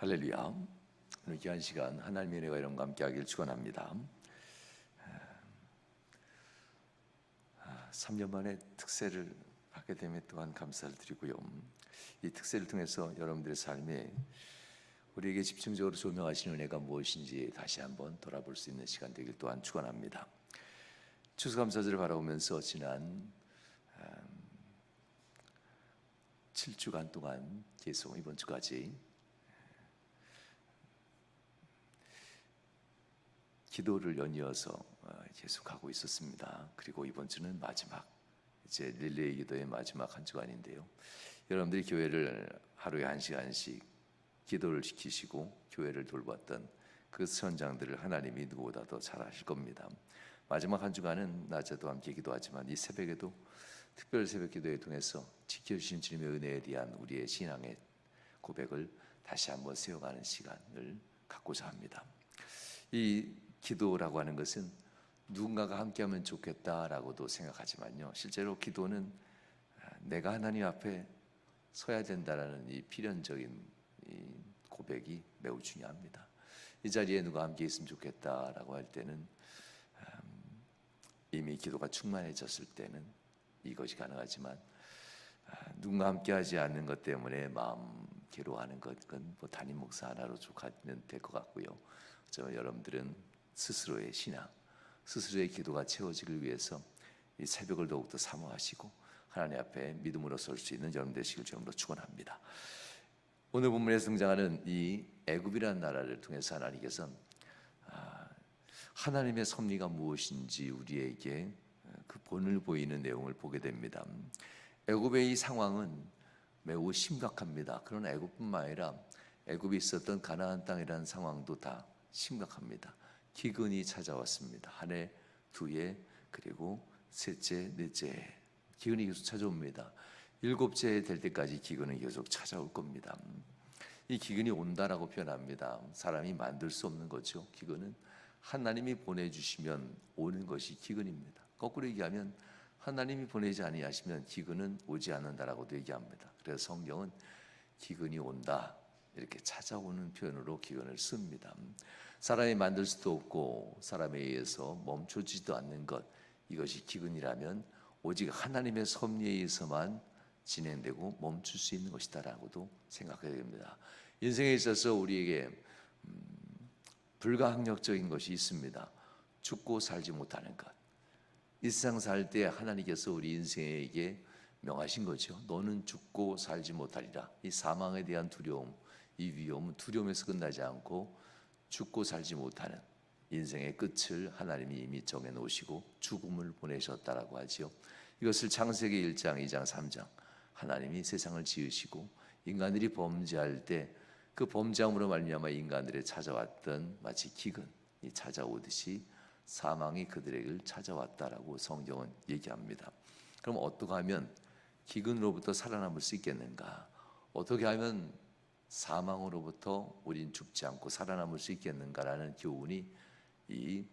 할렐루야. 오늘 귀한 시간 하나님의 은혜와 여러분과 함께 하길 축원합니다. 3년 만에 특세를 하게 됨에 또한 감사를 드리고요. 이 특세를 통해서 여러분들의 삶에 우리에게 집중적으로 조명하시는 은혜가 무엇인지 다시 한번 돌아볼 수 있는 시간 되길 또한 축원합니다. 추수감사절을 바라보면서 지난 7주간 동안 계속 이번 주까지 기도를 연이어서 계속하고 있었습니다. 그리고 이번 주는 마지막, 이제 릴레이 기도의 마지막 한 주간인데요. 여러분들이 교회를 하루에 1시간씩 기도를 지키시고 교회를 돌봤던 그 선장들을 하나님이 누구보다 더 잘 아실 겁니다. 마지막 한 주간은 낮에도 함께 기도하지만 이 새벽에도 특별 새벽 기도에 통해서 지켜주신 주님의 은혜에 대한 우리의 신앙의 고백을 다시 한번 세워가는 시간을 갖고자 합니다. 이 기도라고 하는 것은 누군가가 함께하면 좋겠다라고도 생각하지만요, 실제로 기도는 내가 하나님 앞에 서야 된다라는 이 필연적인 이 고백이 매우 중요합니다. 이 자리에 누가 함께 있으면 좋겠다라고 할 때는 이미 기도가 충만해졌을 때는 이것이 가능하지만 누군가 함께하지 않는 것 때문에 마음 괴로워하는 것은 뭐 담임 목사 하나로 족하면 될 것 같고요. 여러분들은 스스로의 신앙, 스스로의 기도가 채워지기 위해서 이 새벽을 더욱더 사모하시고 하나님 앞에 믿음으로 설 수 있는 여러분 되시길 주님으로 축원합니다. 오늘 본문에 등장하는 이 애굽이라는 나라를 통해서 하나님께서 하나님의 섭리가 무엇인지 우리에게 그 본을 보이는 내용을 보게 됩니다. 애굽의 이 상황은 매우 심각합니다. 그러나 애굽뿐만 아니라 애굽에 있었던 가나안 땅이라는 상황도 다 심각합니다. 기근이 찾아왔습니다. 한 해, 두 해, 그리고 셋째, 넷째 기근이 계속 찾아옵니다. 7째 될 때까지 기근은 계속 찾아올 겁니다. 이 기근이 온다라고 표현합니다. 사람이 만들 수 없는 거죠. 기근은 하나님이 보내주시면 오는 것이 기근입니다. 거꾸로 얘기하면 하나님이 보내지 아니하시면 기근은 오지 않는다라고도 얘기합니다. 그래서 성경은 기근이 온다 이렇게 찾아오는 표현으로 기근을 씁니다. 사람이 만들 수도 없고 사람에 의해서 멈춰지지도 않는 것, 이것이 기근이라면 오직 하나님의 섭리에 의해서만 진행되고 멈출 수 있는 것이다라고도 생각해야 됩니다. 인생에 있어서 우리에게 불가항력적인 것이 있습니다. 죽고 살지 못하는 것. 이 세상 살 때 하나님께서 우리 인생에게 명하신 거죠. 너는 죽고 살지 못하리라. 이 사망에 대한 두려움, 이 위험은 두려움에서 끝나지 않고 죽고 살지 못하는 인생의 끝을 하나님이 이미 정해놓으시고 죽음을 보내셨다라고 하지요. 이것을 창세기 1장, 2장, 3장 하나님이 세상을 지으시고 인간들이 범죄할 때 그 범죄함으로 말미암아 인간들에 찾아왔던 마치 기근이 찾아오듯이 사망이 그들에게 찾아왔다라고 성경은 얘기합니다. 그럼 어떻게 하면 기근으로부터 살아남을 수 있겠는가? 어떻게 하면 사망으로부터 우린 죽지 않고 살아남을 수 있겠는가라는 교훈이 이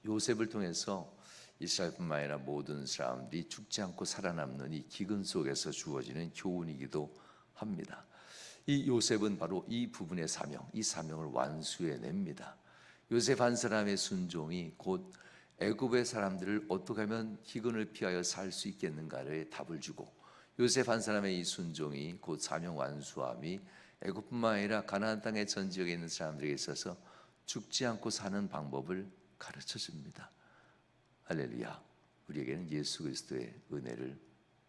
요셉을 통해서 이스라엘뿐만 아니라 모든 사람들이 죽지 않고 살아남는 이 기근 속에서 주어지는 교훈이기도 합니다. 이 요셉은 바로 이 부분의 사명, 이 사명을 완수해냅니다. 요셉 한 사람의 순종이 곧 애굽의 사람들을 어떻게 하면 기근을 피하여 살 수 있겠는가를 답을 주고, 요셉 한 사람의 이 순종이 곧 사명 완수함이 애굽뿐만 아니라 가나안 땅의 전 지역에 있는 사람들에게 있어서 죽지 않고 사는 방법을 가르쳐 줍니다. 할렐루야. 우리에게는 예수 그리스도의 은혜를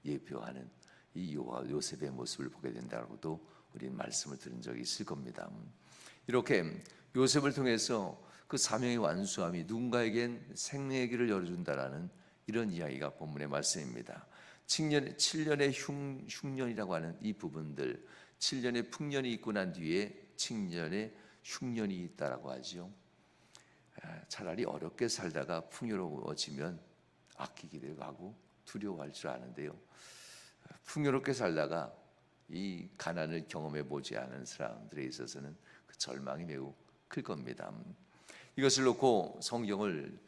예표하는 이 요셉의 모습을 보게 된다고도 우리는 말씀을 들은 적이 있을 겁니다. 이렇게 요셉을 통해서 그 사명의 완수함이 누군가에겐 생명의 길을 열어준다라는 이런 이야기가 본문의 말씀입니다. 7년의 흉년이라고 하는 이 부분들, 7년의 풍년이 있고 난 뒤에 7년의 흉년이 있다라고 하죠. 차라리 어렵게 살다가 풍요로워지면 아끼기도 하고 두려워할 줄 아는데요, 풍요롭게 살다가 이 가난을 경험해 보지 않은 사람들에 있어서는 그 절망이 매우 클 겁니다. 이것을 놓고 성경을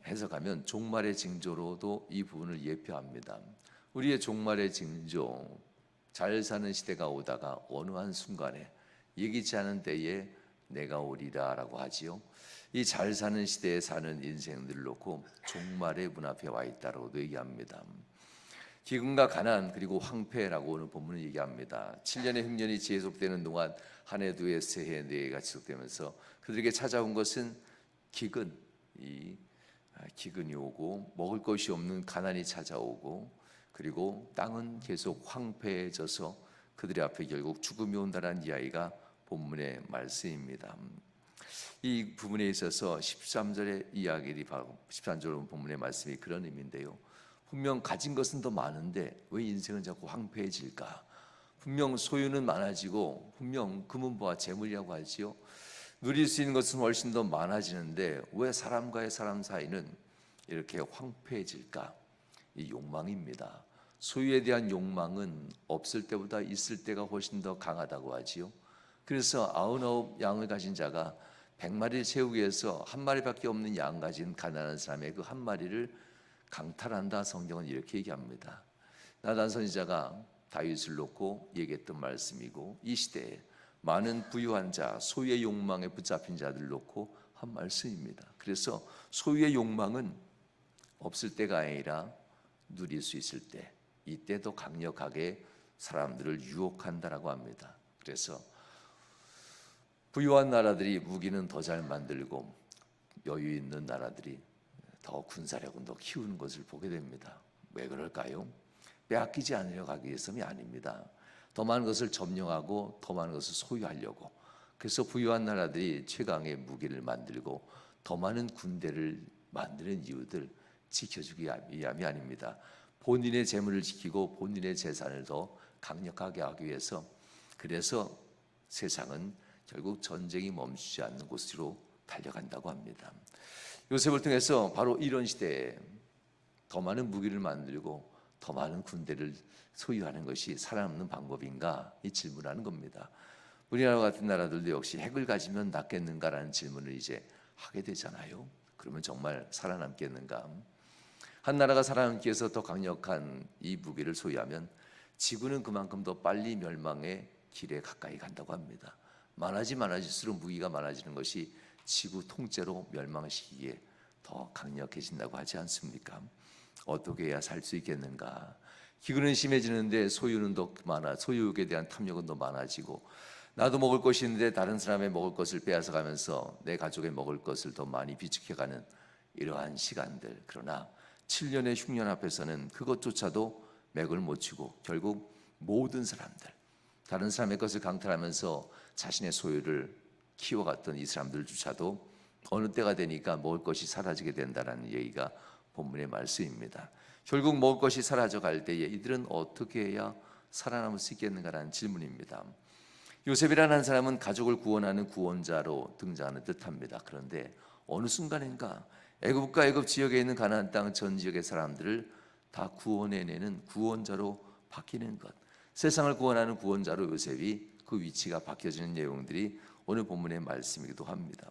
해석하면 종말의 징조로도 이 부분을 예표합니다. 우리의 종말의 징조, 잘 사는 시대가 오다가 어느 한순간에 예기치 않은 때에 내가 오리라라고 하지요. 이 잘 사는 시대에 사는 인생들을 놓고 종말의 문 앞에 와 있다라고도 얘기합니다. 기근과 가난 그리고 황폐라고 오늘 본문은 얘기합니다. 7년의 흉년이 지속되는 동안 한 해, 두 해, 세 해, 네 해가 지속되면서 그들에게 찾아온 것은 기근이 오고 먹을 것이 없는 가난이 찾아오고 그리고 땅은 계속 황폐해져서 그들의 앞에 결국 죽음이 온다는 이야기가 본문의 말씀입니다. 이 부분에 있어서 13절의 이야기들이 바로 13절 본문의 말씀이 그런 의미인데요. 분명 가진 것은 더 많은데 왜 인생은 자꾸 황폐해질까? 분명 소유는 많아지고 분명 금은보화 재물이라고 하지요. 누릴 수 있는 것은 훨씬 더 많아지는데 왜 사람과의 사람 사이는 이렇게 황폐해질까? 이 욕망입니다. 소유에 대한 욕망은 없을 때보다 있을 때가 훨씬 더 강하다고 하지요. 그래서 99 양을 가진 자가 100마리를 세우기 위해서 한 마리밖에 없는 양 가진 가난한 사람의 그 한 마리를 강탈한다. 성경은 이렇게 얘기합니다. 나단 선지자가 다윗을 놓고 얘기했던 말씀이고 이 시대에 많은 부유한 자, 소유의 욕망에 붙잡힌 자들을 놓고 한 말씀입니다. 그래서 소유의 욕망은 없을 때가 아니라 누릴 수 있을 때, 이때도 강력하게 사람들을 유혹한다라고 합니다. 그래서 부유한 나라들이 무기는 더 잘 만들고 여유 있는 나라들이 더 군사력은 더 키우는 것을 보게 됩니다. 왜 그럴까요? 빼앗기지 않으려고 하기 위해서는 아닙니다. 더 많은 것을 점령하고 더 많은 것을 소유하려고. 그래서 부유한 나라들이 최강의 무기를 만들고 더 많은 군대를 만드는 이유들 지켜주기 위함이 아닙니다. 본인의 재물을 지키고 본인의 재산을 더 강력하게 하기 위해서. 그래서 세상은 결국 전쟁이 멈추지 않는 곳으로 달려간다고 합니다. 요셉을 통해서 바로 이런 시대에 더 많은 무기를 만들고 더 많은 군대를 소유하는 것이 살아남는 방법인가? 이 질문하는 겁니다. 우리나라 같은 나라들도 역시 핵을 가지면 낫겠는가라는 질문을 이제 하게 되잖아요. 그러면 정말 살아남겠는가? 한 나라가 살아남기 위해서 더 강력한 이 무기를 소유하면 지구는 그만큼 더 빨리 멸망의 길에 가까이 간다고 합니다. 많아질수록 무기가 많아지는 것이 지구 통째로 멸망시키기에 더 강력해진다고 하지 않습니까? 어떻게 해야 살 수 있겠는가? 기근은 심해지는데 소유는 더 많아, 소유욕에 대한 탐욕은 더 많아지고 나도 먹을 것이 있는데 다른 사람의 먹을 것을 빼앗아가면서 내 가족의 먹을 것을 더 많이 비축해가는 이러한 시간들. 그러나 7년의 흉년 앞에서는 그것조차도 맥을 못 추고 결국 모든 사람들, 다른 사람의 것을 강탈하면서 자신의 소유를 키워갔던 이 사람들조차도 어느 때가 되니까 먹을 것이 사라지게 된다는 얘기가 본문의 말씀입니다. 결국 먹을 것이 사라져갈 때에 이들은 어떻게 해야 살아남을 수 있겠는가라는 질문입니다. 요셉이라는 한 사람은 가족을 구원하는 구원자로 등장하는 듯합니다. 그런데 어느 순간인가 애굽과 애굽 지역에 있는 가나안 땅 전 지역의 사람들을 다 구원해내는 구원자로 바뀌는 것, 세상을 구원하는 구원자로 요셉이 그 위치가 바뀌어지는 내용들이 오늘 본문의 말씀이기도 합니다.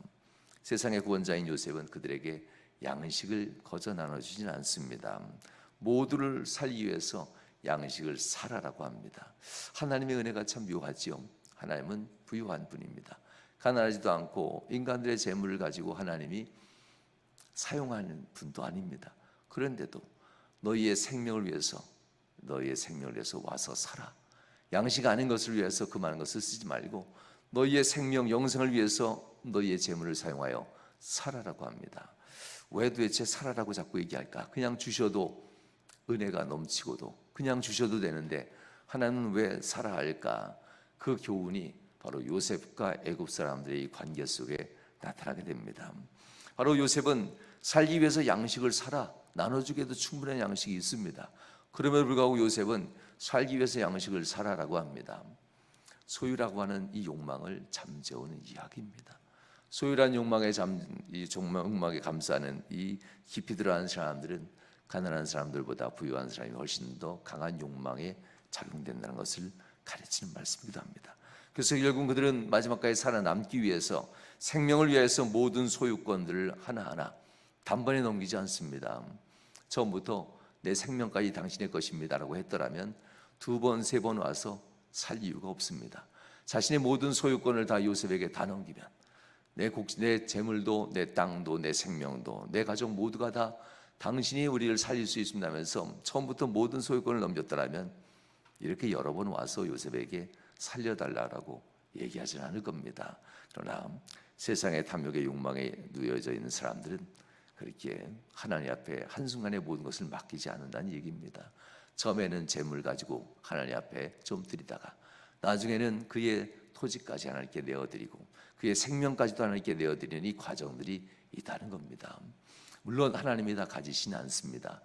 세상의 구원자인 요셉은 그들에게 양식을 거저 나눠주지는 않습니다. 모두를 살기 위해서 양식을 살아라고 합니다. 하나님의 은혜가 참 묘하지요. 하나님은 부유한 분입니다. 가난하지도 않고 인간들의 재물을 가지고 하나님이 사용하는 분도 아닙니다. 그런데도 너희의 생명을 위해서 와서 살아. 양식 아닌 것을 위해서 그 많은 것을 쓰지 말고 너희의 생명, 영생을 위해서 너희의 재물을 사용하여 살아라고 합니다. 왜 도대체 살아라고 자꾸 얘기할까? 그냥 주셔도 은혜가 넘치고도 그냥 주셔도 되는데 하나님은 왜 살아야 할까? 그 교훈이 바로 요셉과 애굽 사람들의 관계 속에 나타나게 됩니다. 바로 요셉은 살기 위해서 양식을 사라, 나눠주기에도 충분한 양식이 있습니다. 그럼에도 불구하고 요셉은 살기 위해서 양식을 사라라고 합니다. 소유라고 하는 이 욕망을 잠재우는 이야기입니다. 소유란 욕망에 감싸는 이 깊이 들어간 사람들은 가난한 사람들보다 부유한 사람이 훨씬 더 강한 욕망에 작용된다는 것을 가르치는 말씀이기도 합니다. 그래서 결국 그들은 마지막까지 살아남기 위해서 생명을 위해서 모든 소유권들을 하나하나 단번에 넘기지 않습니다. 처음부터 내 생명까지 당신의 것입니다라고 했더라면 두 번, 세 번 와서 살 이유가 없습니다. 자신의 모든 소유권을 다 요셉에게 다 넘기면 내 재물도 내 땅도 내 생명도 내 가족 모두가 다 당신이 우리를 살릴 수 있습니다면서 처음부터 모든 소유권을 넘겼더라면 이렇게 여러 번 와서 요셉에게 살려달라고 얘기하지는 않을 겁니다. 그러나 세상의 탐욕의 욕망에 누여져 있는 사람들은 그렇게 하나님 앞에 한순간에 모든 것을 맡기지 않는다는 얘기입니다. 처음에는 재물 가지고 하나님 앞에 좀 드리다가 나중에는 그의 토지까지 하나님께 내어드리고 그의 생명까지도 하나님께 내어드리는 이 과정들이 있다는 겁니다. 물론 하나님이 다 가지시는 않습니다.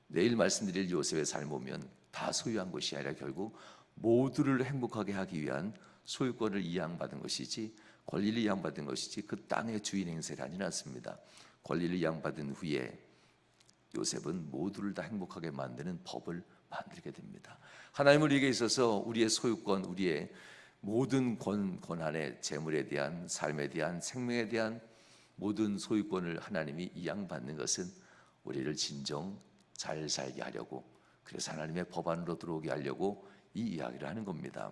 내일 말씀드릴 요셉의 삶을 보면 다 소유한 것이 아니라 결국 모두를 행복하게 하기 위한 소유권을 이양받은 것이지 권리를 이양받은 것이지 그 땅의 주인 행세를 하지는 않습니다. 권리를 이양받은 후에 요셉은 모두를 다 행복하게 만드는 법을 만들게 됩니다. 하나님은 우리에게 있어서 우리의 소유권, 우리의 모든 권한의 재물에 대한 삶에 대한 생명에 대한 모든 소유권을 하나님이 이양받는 것은 우리를 진정 잘 살게 하려고, 그래서 하나님의 법 안으로 들어오게 하려고 이 이야기를 하는 겁니다.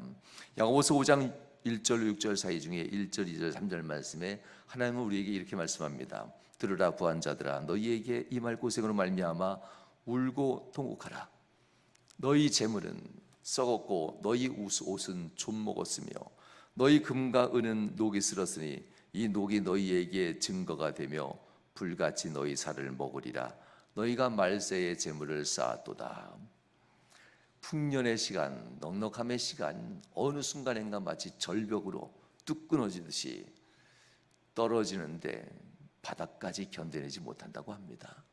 야고보서 5장 1절 6절 사이 중에 1절 2절 3절 말씀에 하나님은 우리에게 이렇게 말씀합니다. 들으라 부한 자들아, 너희에게 이 말 고생으로 말미암아 울고 통곡하라. 너희 재물은 썩었고 너희 옷은 좀 먹었으며 너희 금과 은은 녹이 슬었으니 이 녹이 너희에게 증거가 되며 불같이 너희 살을 먹으리라. 너희가 말세의 재물을 쌓았도다. 풍년의 시간, 넉넉함의 시간, 어느 순간인가 마치 절벽으로 뚝 끊어지듯이 떨어지는데 바닥까지 견뎌내지 못한다고 합니다.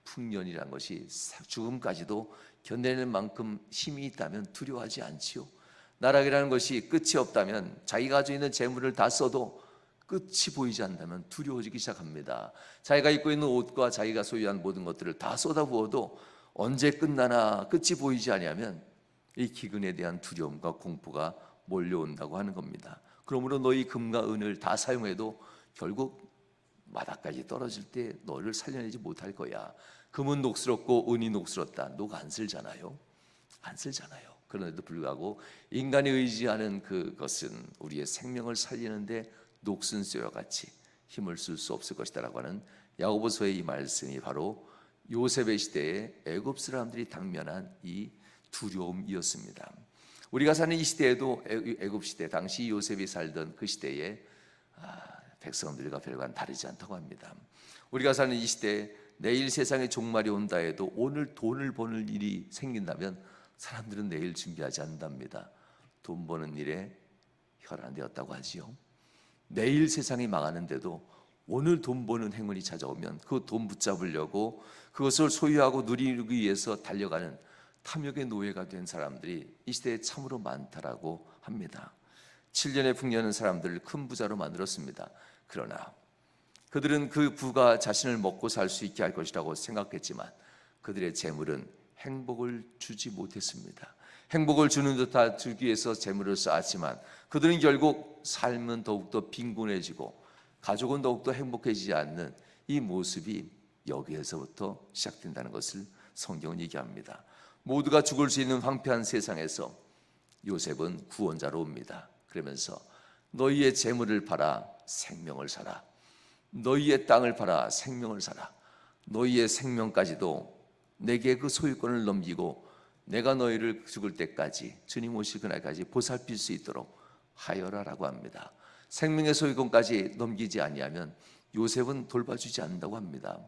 풍년이란 것이 죽음까지도 견뎌낼 만큼 힘이 있다면 두려워하지 않지요. 나락이라는 것이 끝이 없다면 자기가 가지고 있는 재물을 다 써도 끝이 보이지 않는다면 두려워지기 시작합니다. 자기가 입고 있는 옷과 자기가 소유한 모든 것들을 다 쏟아부어도 언제 끝나나 끝이 보이지 않으면 이 기근에 대한 두려움과 공포가 몰려온다고 하는 겁니다. 그러므로 너희 금과 은을 다 사용해도 결국 바닥까지 떨어질 때 너를 살려내지 못할 거야. 금은 녹슬었고 은이 녹슬었다. 녹 안 슬잖아요. 안 슬잖아요. 그런데도 불구하고 인간이 의지하는 그것은 우리의 생명을 살리는데 녹슨 쇠와 같이 힘을 쓸 수 없을 것이다라고 하는 야고보서의 이 말씀이 바로 요셉의 시대에 애굽 사람들이 당면한 이 두려움이었습니다. 우리가 사는 이 시대에도 애굽 시대, 당시 요셉이 살던 그 시대에 백성들과 별반 다르지 않다고 합니다. 우리가 사는 이 시대에 내일 세상에 종말이 온다 해도 오늘 돈을 버는 일이 생긴다면 사람들은 내일 준비하지 않는답니다. 돈 버는 일에 혈안되었다고 하지요. 내일 세상이 망하는데도 오늘 돈 버는 행운이 찾아오면 그 돈 붙잡으려고 그것을 소유하고 누리기 위해서 달려가는 탐욕의 노예가 된 사람들이 이 시대에 참으로 많다라고 합니다. 7년의 풍년은 사람들을 큰 부자로 만들었습니다. 그러나 그들은 그 부가 자신을 먹고 살 수 있게 할 것이라고 생각했지만 그들의 재물은 행복을 주지 못했습니다. 행복을 주는 듯 주기 위해서 재물을 쌓았지만 그들은 결국 삶은 더욱더 빈곤해지고 가족은 더욱더 행복해지지 않는 이 모습이 여기에서부터 시작된다는 것을 성경은 얘기합니다. 모두가 죽을 수 있는 황폐한 세상에서 요셉은 구원자로 옵니다. 그러면서 너희의 재물을 팔아 생명을 사라. 너희의 땅을 팔아 생명을 사라. 너희의 생명까지도 내게 그 소유권을 넘기고 내가 너희를 죽을 때까지 주님 오실 그날까지 보살필 수 있도록 하여라라고 합니다. 생명의 소유권까지 넘기지 아니하면 요셉은 돌봐주지 않는다고 합니다.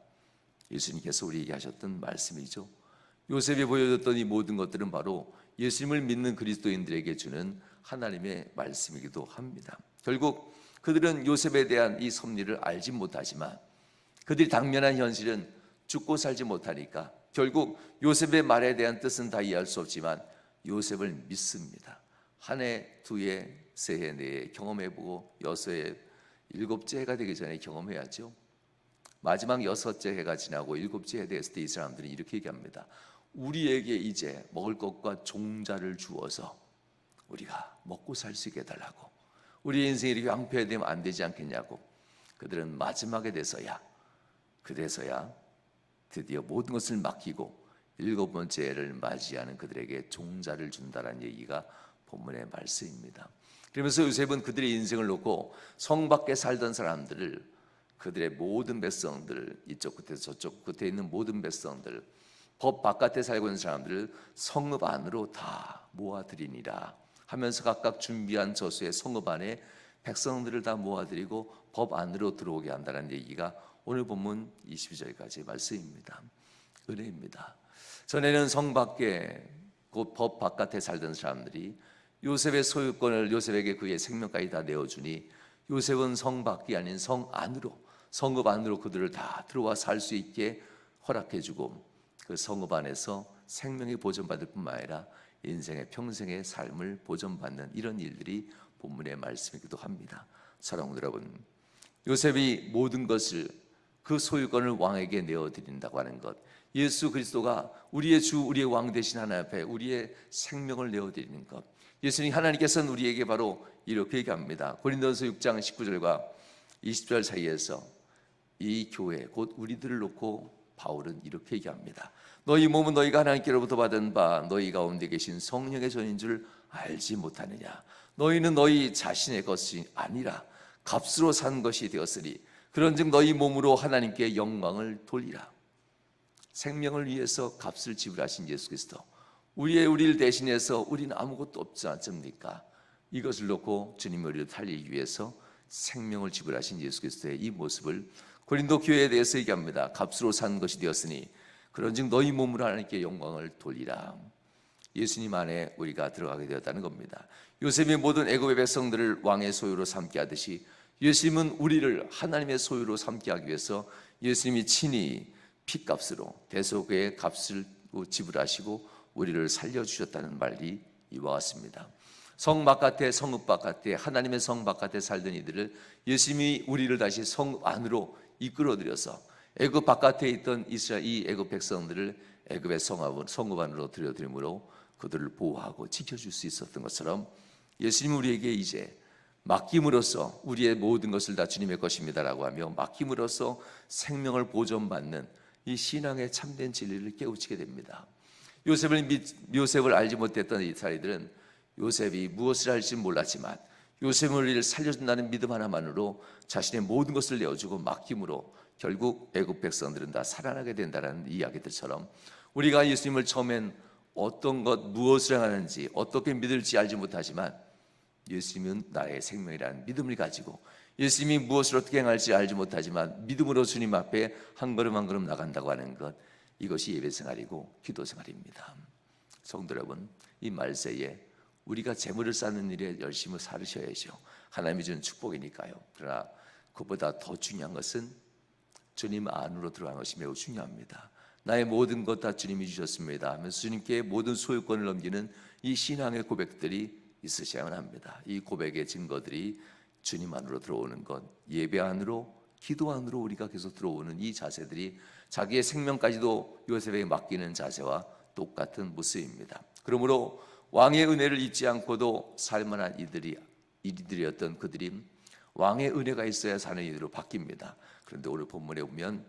예수님께서 우리에게 하셨던 말씀이죠. 요셉이 보여줬던 이 모든 것들은 바로 예수님을 믿는 그리스도인들에게 주는 하나님의 말씀이기도 합니다. 결국 그들은 요셉에 대한 이 섭리를 알지 못하지만 그들이 당면한 현실은 죽고 살지 못하니까 결국 요셉의 말에 대한 뜻은 다 이해할 수 없지만 요셉을 믿습니다. 한 해, 두 해, 세 해, 네 해 경험해보고 여섯해, 일곱째 해가 되기 전에 경험해야죠. 마지막 여섯째 해가 지나고 일곱째 해 됐을 때 이 사람들은 이렇게 얘기합니다. 우리에게 이제 먹을 것과 종자를 주어서 우리가 먹고 살 수 있게 해달라고. 우리 인생이 이렇게 황폐되면 안 되지 않겠냐고. 그들은 마지막에 돼서야 그래서야 드디어 모든 것을 맡기고 일곱 번째 해를 맞이하는 그들에게 종자를 준다는 얘기가 본문의 말씀입니다. 그러면서 요셉은 그들의 인생을 놓고 성 밖에 살던 사람들을, 그들의 모든 백성들을, 이쪽 끝에서 저쪽 끝에 있는 모든 백성들, 법 바깥에 살고 있는 사람들을 성읍 안으로 다 모아들이니라 하면서 각각 준비한 저수의 성읍 안에 백성들을 다 모아들이고 법 안으로 들어오게 한다는 얘기가 오늘 본문 22절까지의 말씀입니다. 은혜입니다. 전에는 성 밖에, 곧 법 바깥에 살던 사람들이 요셉의 소유권을 요셉에게 그의 생명까지 다 내어주니 요셉은 성 밖이 아닌 성 안으로, 성읍 안으로 그들을 다 들어와 살 수 있게 허락해주고 그 성읍 안에서 생명이 보존받을 뿐만 아니라 인생의 평생의 삶을 보존받는 이런 일들이 본문의 말씀이기도 합니다. 사랑하는 여러분, 요셉이 모든 것을, 그 소유권을 왕에게 내어드린다고 하는 것, 예수 그리스도가 우리의 주, 우리의 왕 되신 하나님 앞에 우리의 생명을 내어드리는 것, 예수님 하나님께서는 우리에게 바로 이렇게 얘기합니다. 고린도전서 6장 19절과 20절 사이에서 이 교회, 곧 우리들을 놓고 바울은 이렇게 얘기합니다. 너희 몸은 너희가 하나님께로부터 받은 바 너희 가운데 계신 성령의 전인 줄 알지 못하느냐. 너희는 너희 자신의 것이 아니라 값으로 산 것이 되었으니 그런즉 너희 몸으로 하나님께 영광을 돌리라. 생명을 위해서 값을 지불하신 예수 그리스도, 우리를 대신해서 우리는 아무것도 없지 않습니까? 이것을 놓고 주님의 우리를 살리기 위해서 생명을 지불하신 예수 그리스도의 이 모습을 고린도 교회에 대해서 얘기합니다. 값으로 산 것이 되었으니 그런즉 너희 몸으로 하나님께 영광을 돌리라. 예수님 안에 우리가 들어가게 되었다는 겁니다. 요셉이 모든 애굽의 백성들을 왕의 소유로 삼게 하듯이 예수님은 우리를 하나님의 소유로 삼게 하기 위해서 예수님이 친히 피값으로 대속의 값을 지불하시고 우리를 살려주셨다는 말이 이와 같습니다. 성 바깥에, 성읍 바깥에, 하나님의 성 바깥에 살던 이들을 예수님이 우리를 다시 성 안으로 이끌어들여서 애굽 바깥에 있던 이스라엘, 이 애굽 백성들을 애굽의 성읍 안으로 들여드림으로 그들을 보호하고 지켜줄 수 있었던 것처럼 예수님이 우리에게 이제 맡김으로써 우리의 모든 것을 다 주님의 것입니다라고 하며 맡김으로써 생명을 보존받는 이 신앙의 참된 진리를 깨우치게 됩니다. 요셉을 알지 못했던 이스라엘들은 요셉이 무엇을 할지 몰랐지만 요셉은 우리를 살려준다는 믿음 하나만으로 자신의 모든 것을 내어주고 맡김으로 결국 애굽 백성들은 다 살아나게 된다는 이야기들처럼 우리가 예수님을 처음엔 어떤 것, 무엇을 하는지, 어떻게 믿을지 알지 못하지만 예수님은 나의 생명이라는 믿음을 가지고 예수님이 무엇을 어떻게 행할지 알지 못하지만 믿음으로 주님 앞에 한 걸음 한 걸음 나간다고 하는 것, 이것이 예배생활이고 기도생활입니다. 성도 여러분, 이 말세에 우리가 재물을 쌓는 일에 열심히 살으셔야죠. 하나님이 주는 축복이니까요. 그러나 그보다 더 중요한 것은 주님 안으로 들어가는 것이 매우 중요합니다. 나의 모든 것 다 주님이 주셨습니다 하면서 주님께 모든 소유권을 넘기는 이 신앙의 고백들이 있으셔야만 합니다. 이 고백의 증거들이 주님 안으로 들어오는 것, 예배 안으로, 기도 안으로 우리가 계속 들어오는 이 자세들이 자기의 생명까지도 요셉에게 맡기는 자세와 똑같은 모습입니다. 그러므로 왕의 은혜를 잊지 않고도 살만한 이들이었던 그들이 왕의 은혜가 있어야 사는 이들로 바뀝니다. 그런데 오늘 본문에 보면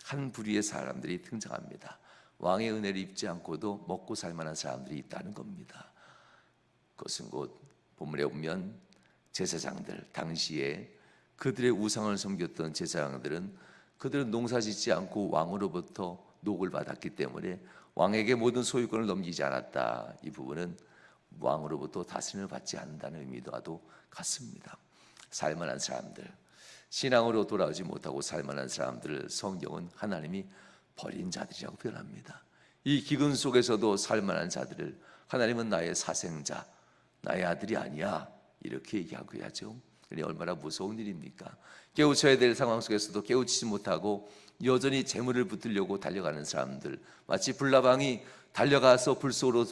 한 부류의 사람들이 등장합니다. 왕의 은혜를 입지 않고도 먹고 살만한 사람들이 있다는 겁니다. 그것은 곧 본문에 보면 제사장들, 당시에 그들의 우상을 섬겼던 제사장들은 그들은 농사짓지 않고 왕으로부터 녹을 받았기 때문에 왕에게 모든 소유권을 넘기지 않았다. 이 부분은 왕으로부터 다스림을 받지 않는다는 의미와도 같습니다. 살만한 사람들, 신앙으로 돌아오지 못하고 살만한 사람들을 성경은 하나님이 버린 자들이라고 표현합니다. 이 기근 속에서도 살만한 자들을 하나님은 나의 사생자, 나의 아들이 아니야, 이렇게 얘기하고 하죠. 얼마나 무서운 일입니까? 깨우쳐야 될 상황 속에서도 깨우치지 못하고 여전히 재물을 붙들려고 달려가는 사람들, 마치 불나방이 달려가서 불 속으로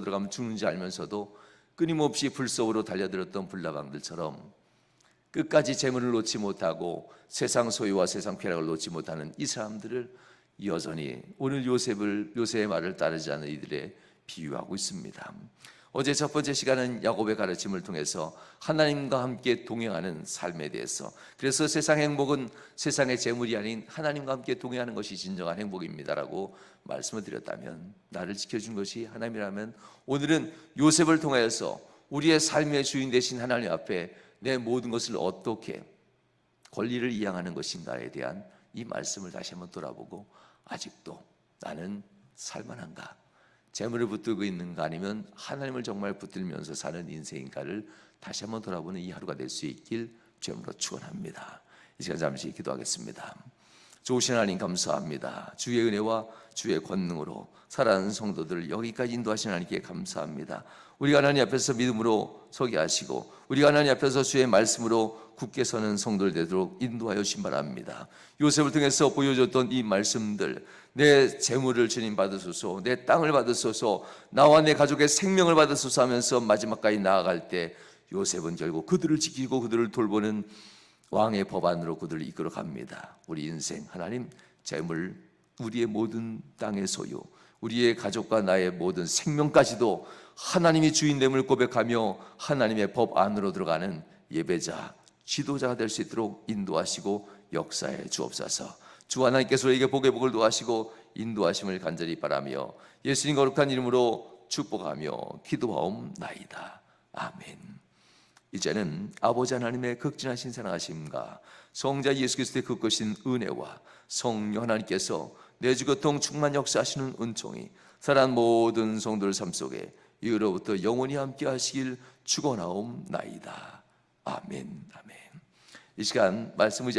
들어가면 죽는지 알면서도 끊임없이 불 속으로 달려들었던 불나방들처럼 끝까지 재물을 놓지 못하고 세상 소유와 세상 쾌락을 놓지 못하는 이 사람들을 여전히 오늘 요셉의 말을 따르지 않는 이들에 비유하고 있습니다. 어제 첫 번째 시간은 야곱의 가르침을 통해서 하나님과 함께 동행하는 삶에 대해서, 그래서 세상 행복은 세상의 재물이 아닌 하나님과 함께 동행하는 것이 진정한 행복입니다라고 말씀을 드렸다면, 나를 지켜준 것이 하나님이라면 오늘은 요셉을 통해서 우리의 삶의 주인 되신 하나님 앞에 내 모든 것을 어떻게 권리를 이양하는 것인가에 대한 이 말씀을 다시 한번 돌아보고, 아직도 나는 살만한가, 재물을 붙들고 있는가, 아니면 하나님을 정말 붙들면서 사는 인생인가를 다시 한번 돌아보는 이 하루가 될 수 있길 주님으로 축원합니다. 이 시간 잠시 기도하겠습니다. 좋으신 하나님 감사합니다. 주의 은혜와 주의 권능으로 살아가는 성도들을 여기까지 인도하신 하나님께 감사합니다. 우리가 하나님 앞에서 믿음으로 서게 하시고, 우리가 하나님 앞에서 주의 말씀으로 굳게 서는 성도들 되도록 인도하여 주신 바랍니다. 요셉을 통해서 보여줬던 이 말씀들, 내 재물을 주님 받으소서, 내 땅을 받으소서, 나와 내 가족의 생명을 받으소서 하면서 마지막까지 나아갈 때 요셉은 결국 그들을 지키고 그들을 돌보는 왕의 법안으로 그들을 이끌어 갑니다. 우리 인생, 하나님, 재물, 우리의 모든 땅의 소유, 우리의 가족과 나의 모든 생명까지도 하나님이 주인됨을 고백하며 하나님의 법 안으로 들어가는 예배자, 지도자가 될 수 있도록 인도하시고 역사해 주옵소서. 주 하나님께서 우리에게 복의 복을 도하시고 인도하심을 간절히 바라며 예수님 거룩한 이름으로 축복하며 기도하옵나이다. 아멘. 이제는 아버지 하나님의 극진하신 사랑하심과 성자 예수 그리스도의 극거신 은혜와 성령 하나님께서 내주 교통 충만 역사하시는 은총이 살아난 모든 성도들 삶 속에 이후로부터 영원히 함께 하시길 축원하옵나이다. 아멘. 아멘. 이 시간 말씀을